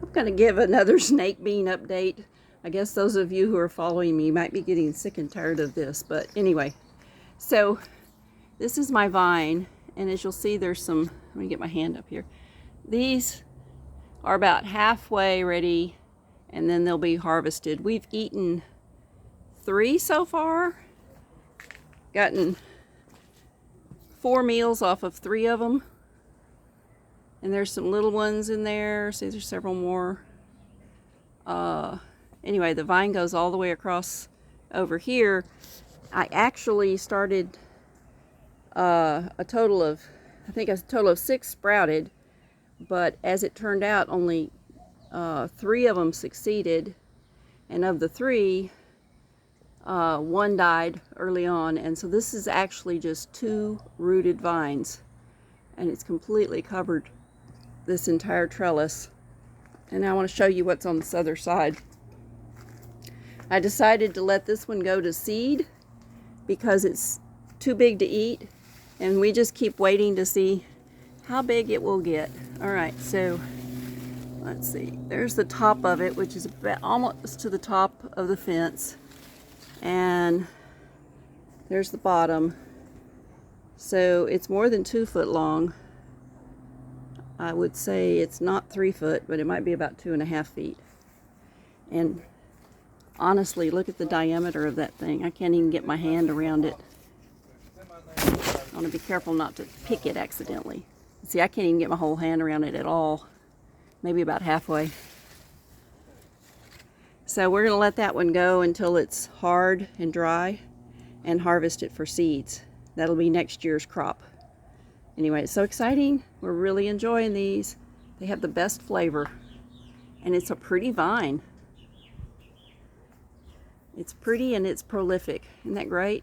I'm going to give another snake bean update. I guess those of you who are following me might be getting sick and tired of this, but anyway. So this is my vine, and as you'll see, there's some, let me get my hand up here. These are about halfway ready, and then they'll be harvested. We've eaten 3 so far, gotten 4 meals off of 3 of them. And there's some little ones in there. See, there's several more. Anyway, the vine goes all the way across over here. I actually started a total of 6 sprouted, but as it turned out, only 3 of them succeeded. And of the 3, 1 died early on. And so this is actually just 2 rooted vines. And it's completely covered this entire trellis. And now I want to show you what's on this other side. I decided to let this one go to seed because it's too big to eat, and we just keep waiting to see how big it will get. All right, so let's see. There's the top of it, which is about almost to the top of the fence, and there's the bottom. So it's more than 2 foot long. I would say it's not 3 foot, but it might be about 2.5 feet. And honestly, look at the diameter of that thing. I can't even get my hand around it. I want to be careful not to pick it accidentally. See, I can't even get my whole hand around it at all. Maybe about halfway. So we're going to let that one go until it's hard and dry and harvest it for seeds. That'll be next year's crop. Anyway, it's so exciting. We're really enjoying these. They have the best flavor. And it's a pretty vine. It's pretty and it's prolific. Isn't that great?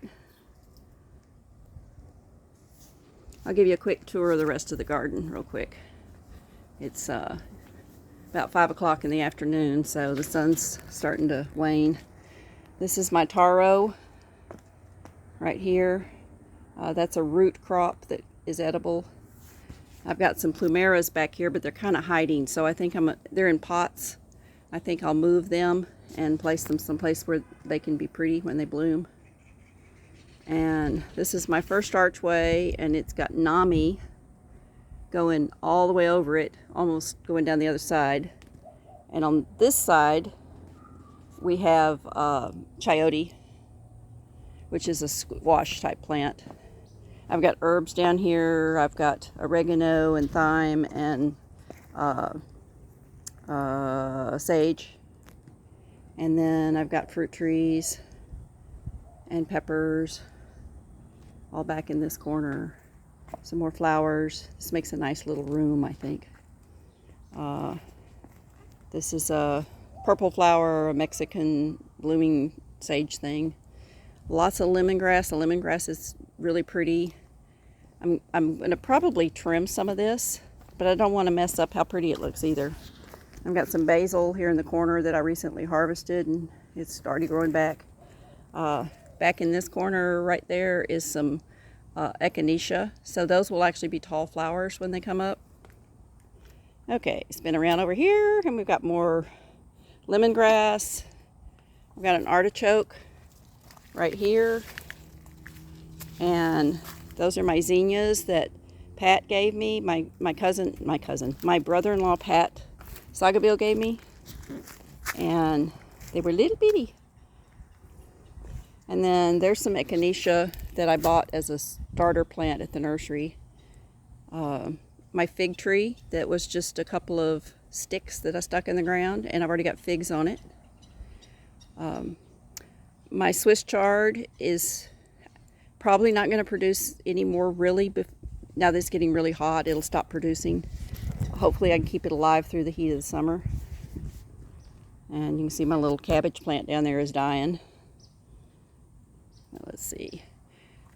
I'll give you a quick tour of the rest of the garden real quick. It's about 5 o'clock in the afternoon, so the sun's starting to wane. This is my taro right here. That's a root crop that is edible. I've got some plumeras back here, but they're kind of hiding, so I think they're in pots. I think I'll move them and place them someplace where they can be pretty when they bloom. And this is my first archway, and it's got nami going all the way over it, almost going down the other side. And on this side, we have chayote, which is a squash type plant. I've got herbs down here. I've got oregano and thyme and sage. And then I've got fruit trees and peppers all back in this corner. Some more flowers. This makes a nice little room, I think. This is a purple flower, a Mexican blooming sage thing. Lots of lemongrass. The lemongrass is really pretty. I'm going to probably trim some of this, but I don't want to mess up how pretty it looks either. I've got some basil here in the corner that I recently harvested, and it's already growing back. Back in this corner right there is some echinacea, so those will actually be tall flowers when they come up. Okay, spin around over here, and we've got more lemongrass. We've got an artichoke right here, and those are my zinnias that Pat gave me. My brother-in-law Pat Sagaville gave me, and they were little bitty. And then there's some echinacea that I bought as a starter plant at the nursery. My fig tree that was just a couple of sticks that I stuck in the ground, and I've already got figs on it. My Swiss chard is probably not going to produce any more really. Now that it's getting really hot, it'll stop producing. Hopefully I can keep it alive through the heat of the summer. And you can see my little cabbage plant down there is dying. Now let's see.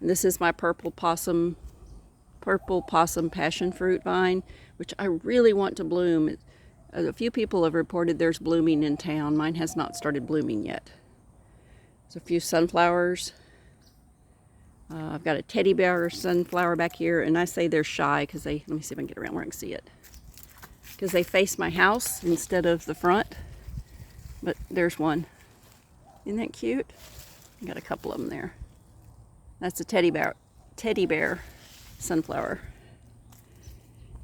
And this is my purple possum passion fruit vine, which I really want to bloom. A few people have reported there's blooming in town. Mine has not started blooming yet. There's a few sunflowers. I've got a teddy bear sunflower back here, and I say they're shy because let me see if I can get around where I can see it. because they face my house instead of the front. But there's one. Isn't that cute? I got a couple of them there. That's a teddy bear sunflower.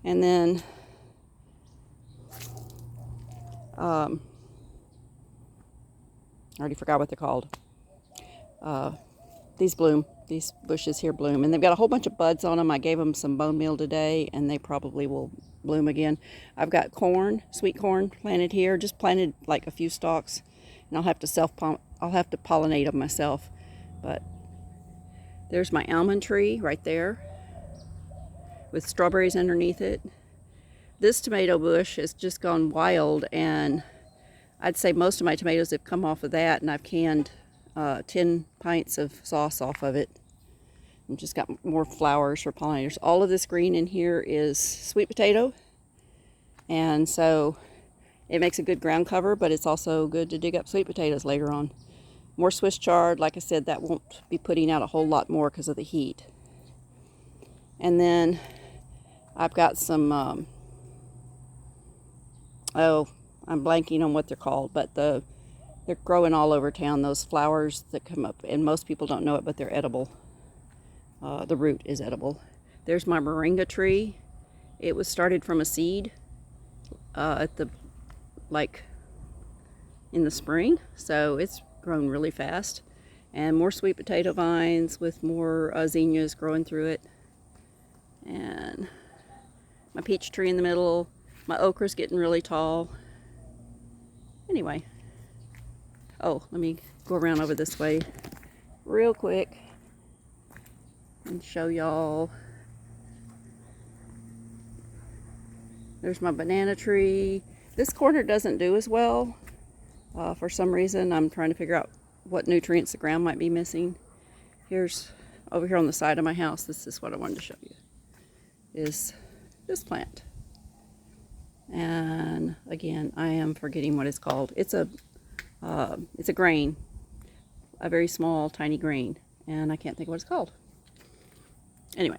And then I already forgot what they're called. These bloom. These bushes here bloom, and they've got a whole bunch of buds on them. I gave them some bone meal today, and they probably will bloom again. I've got corn, sweet corn, planted here. Just planted like a few stalks, and I'll have to pollinate them myself. But there's my almond tree right there, with strawberries underneath it. This tomato bush has just gone wild, and I'd say most of my tomatoes have come off of that, and I've canned 10 pints of sauce off of it. And just got more flowers for pollinators. All of this green in here is sweet potato, and so it makes a good ground cover, but it's also good to dig up sweet potatoes later on. More Swiss chard. Like I said, that won't be putting out a whole lot more because of the heat. And then I've got some I'm blanking on what they're called, but they're growing all over town, those flowers that come up, and most people don't know it, but they're edible. The root is edible. There's my moringa tree. It was started from a seed in the spring, so it's grown really fast. And more sweet potato vines with more zinnias growing through it. And my peach tree in the middle. My okra's getting really tall. Anyway. Oh, let me go around over this way real quick and show y'all. There's my banana tree. This corner doesn't do as well. For some reason, I'm trying to figure out what nutrients the ground might be missing. Here's, over here on the side of my house, this is what I wanted to show you, is this plant. And again, I am forgetting what it's called. It's a grain, a very small, tiny grain, and I can't think of what it's called. Anyway,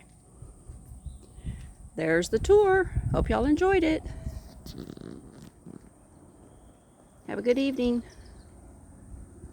there's the tour. Hope y'all enjoyed it. Have a good evening.